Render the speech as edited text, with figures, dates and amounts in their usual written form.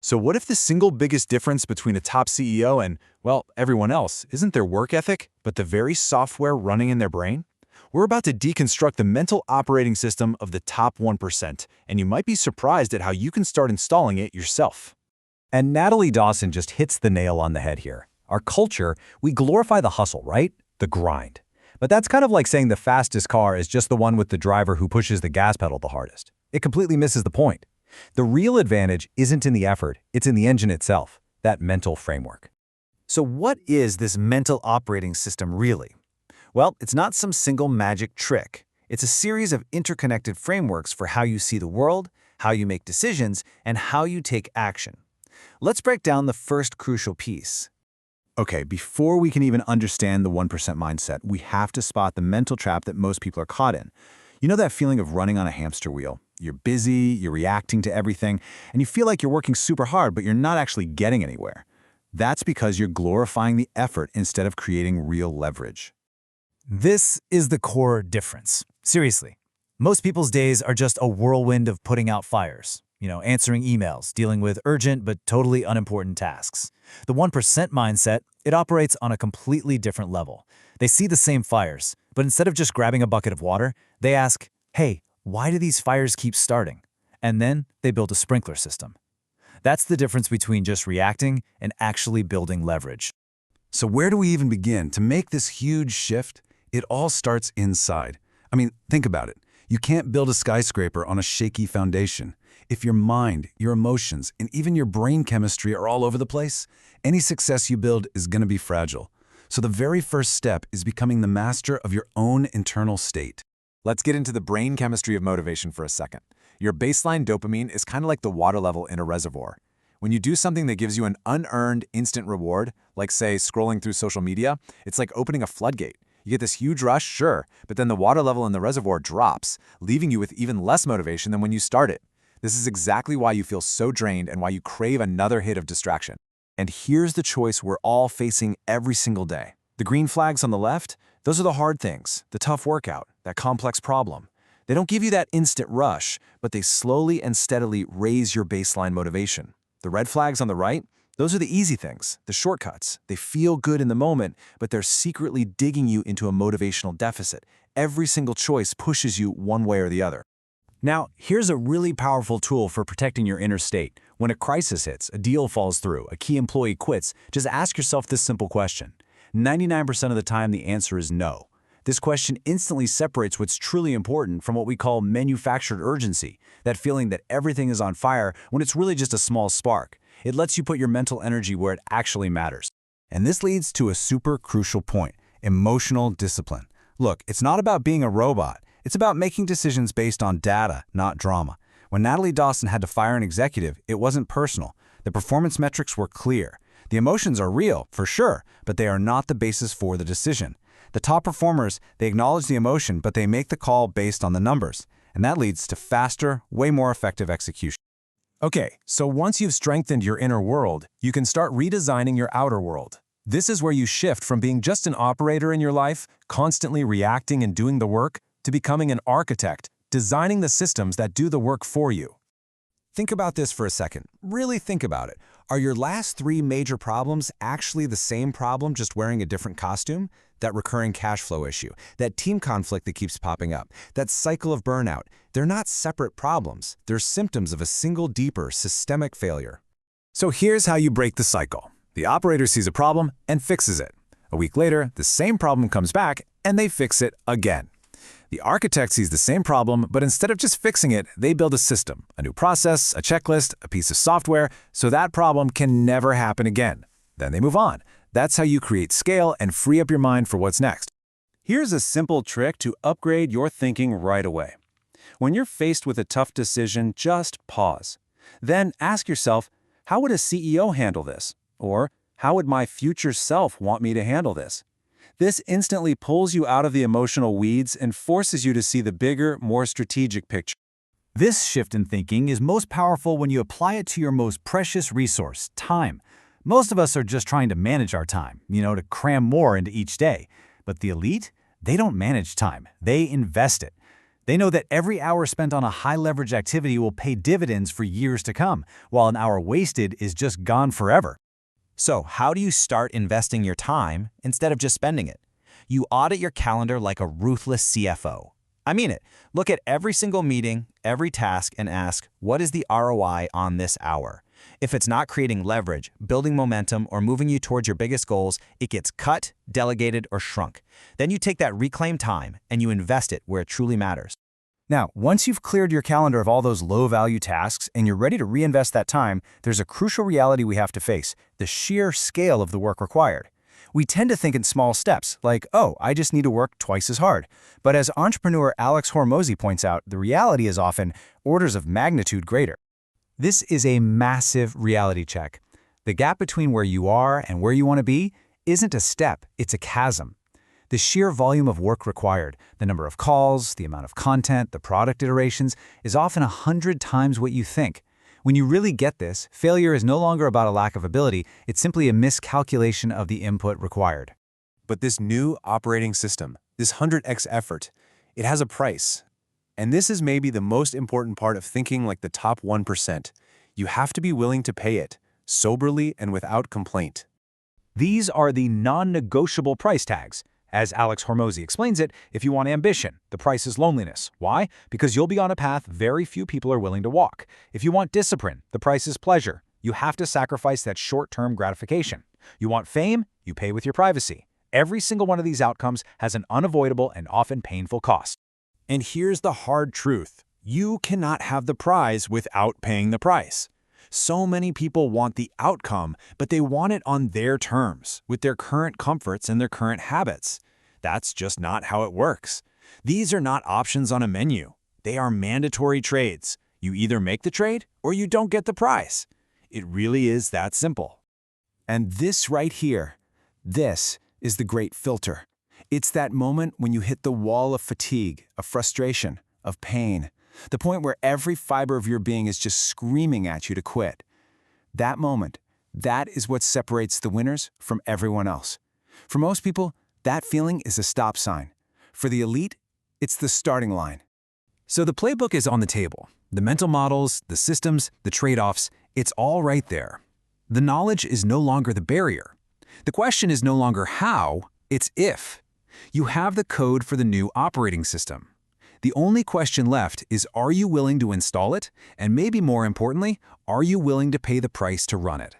So what if the single biggest difference between a top CEO and, well, everyone else isn't their work ethic, but the very software running in their brain? We're about to deconstruct the mental operating system of the top 1%, and you might be surprised at how you can start installing it yourself. And Natalie Dawson just hits the nail on the head here. Our culture, we glorify the hustle, right? The grind. But that's kind of like saying the fastest car is just the one with the driver who pushes the gas pedal the hardest. It completely misses the point. The real advantage isn't in the effort, it's in the engine itself, that mental framework. So what is this mental operating system really? Well, it's not some single magic trick. It's a series of interconnected frameworks for how you see the world, how you make decisions, and how you take action. Let's break down the first crucial piece. Okay, before we can even understand the 1% mindset, we have to spot the mental trap that most people are caught in. You know that feeling of running on a hamster wheel? You're busy, you're reacting to everything, and you feel like you're working super hard, but you're not actually getting anywhere. That's because you're glorifying the effort instead of creating real leverage. This is the core difference. Seriously, most people's days are just a whirlwind of putting out fires. Answering emails, dealing with urgent but totally unimportant tasks. The 1% mindset, it operates on a completely different level. They see the same fires, but instead of just grabbing a bucket of water, they ask, hey, why do these fires keep starting? And then they build a sprinkler system. That's the difference between just reacting and actually building leverage. So where do we even begin to make this huge shift? It all starts inside. I mean, think about it. You can't build a skyscraper on a shaky foundation. If your mind, your emotions, and even your brain chemistry are all over the place, any success you build is going to be fragile. So the very first step is becoming the master of your own internal state. Let's get into the brain chemistry of motivation for a second. Your baseline dopamine is kind of like the water level in a reservoir. When you do something that gives you an unearned instant reward, like say scrolling through social media, it's like opening a floodgate. You get this huge rush, sure, but then the water level in the reservoir drops, leaving you with even less motivation than when you started. This is exactly why you feel so drained and why you crave another hit of distraction. And here's the choice we're all facing every single day. The green flags on the left, those are the hard things, the tough workout, that complex problem. They don't give you that instant rush, but they slowly and steadily raise your baseline motivation. The red flags on the right, those are the easy things, the shortcuts. They feel good in the moment, but they're secretly digging you into a motivational deficit. Every single choice pushes you one way or the other. Now, here's a really powerful tool for protecting your inner state. When a crisis hits, a deal falls through, a key employee quits, just ask yourself this simple question. 99% of the time, the answer is no. This question instantly separates what's truly important from what we call manufactured urgency, that feeling that everything is on fire when it's really just a small spark. It lets you put your mental energy where it actually matters. And this leads to a super crucial point, emotional discipline. Look, it's not about being a robot. It's about making decisions based on data, not drama. When Natalie Dawson had to fire an executive, it wasn't personal. The performance metrics were clear. The emotions are real, for sure, but they are not the basis for the decision. The top performers, they acknowledge the emotion, but they make the call based on the numbers. And that leads to faster, way more effective execution. Okay, so once you've strengthened your inner world, you can start redesigning your outer world. This is where you shift from being just an operator in your life, constantly reacting and doing the work, to becoming an architect, designing the systems that do the work for you. Think about this for a second. Really think about it. Are your last 3 major problems actually the same problem, just wearing a different costume? That recurring cash flow issue, that team conflict that keeps popping up, that cycle of burnout, they're not separate problems. They're symptoms of a single deeper systemic failure. So here's how you break the cycle. The operator sees a problem and fixes it. A week later, the same problem comes back and they fix it again. The architect sees the same problem, but instead of just fixing it, they build a system, a new process, a checklist, a piece of software, so that problem can never happen again. Then they move on. That's how you create scale and free up your mind for what's next. Here's a simple trick to upgrade your thinking right away. When you're faced with a tough decision, just pause. Then ask yourself, how would a CEO handle this? Or, how would my future self want me to handle this? This instantly pulls you out of the emotional weeds and forces you to see the bigger, more strategic picture. This shift in thinking is most powerful when you apply it to your most precious resource, time. Most of us are just trying to manage our time, to cram more into each day. But the elite, they don't manage time, they invest it. They know that every hour spent on a high-leverage activity will pay dividends for years to come, while an hour wasted is just gone forever. So, how do you start investing your time instead of just spending it? You audit your calendar like a ruthless CFO. I mean it. Look at every single meeting, every task, and ask, what is the ROI on this hour? If it's not creating leverage, building momentum, or moving you towards your biggest goals, it gets cut, delegated, or shrunk. Then you take that reclaimed time and you invest it where it truly matters. Now, once you've cleared your calendar of all those low-value tasks and you're ready to reinvest that time, there's a crucial reality we have to face: the sheer scale of the work required. We tend to think in small steps, like, oh, I just need to work twice as hard. But as entrepreneur Alex Hormozi points out, the reality is often orders of magnitude greater. This is a massive reality check. The gap between where you are and where you want to be isn't a step, it's a chasm. The sheer volume of work required, the number of calls, the amount of content, the product iterations, is often 100 times what you think. When you really get this, failure is no longer about a lack of ability, it's simply a miscalculation of the input required. But this new operating system, this 100x effort, it has a price. And this is maybe the most important part of thinking like the top 1%. You have to be willing to pay it, soberly and without complaint. These are the non-negotiable price tags. As Alex Hormozi explains it, if you want ambition, the price is loneliness. Why? Because you'll be on a path very few people are willing to walk. If you want discipline, the price is pleasure. You have to sacrifice that short-term gratification. You want fame? You pay with your privacy. Every single one of these outcomes has an unavoidable and often painful cost. And here's the hard truth. You cannot have the prize without paying the price. So many people want the outcome, but they want it on their terms, with their current comforts and their current habits. That's just not how it works. These are not options on a menu. They are mandatory trades. You either make the trade or you don't get the prize. It really is that simple. And this right here, this is the great filter. It's that moment when you hit the wall of fatigue, of frustration, of pain. The point where every fiber of your being is just screaming at you to quit. That moment, that is what separates the winners from everyone else. For most people, that feeling is a stop sign. For the elite, it's the starting line. So the playbook is on the table. The mental models, the systems, the trade-offs, it's all right there. The knowledge is no longer the barrier. The question is no longer how, it's if. You have the code for the new operating system. The only question left is, are you willing to install it? And maybe more importantly, are you willing to pay the price to run it?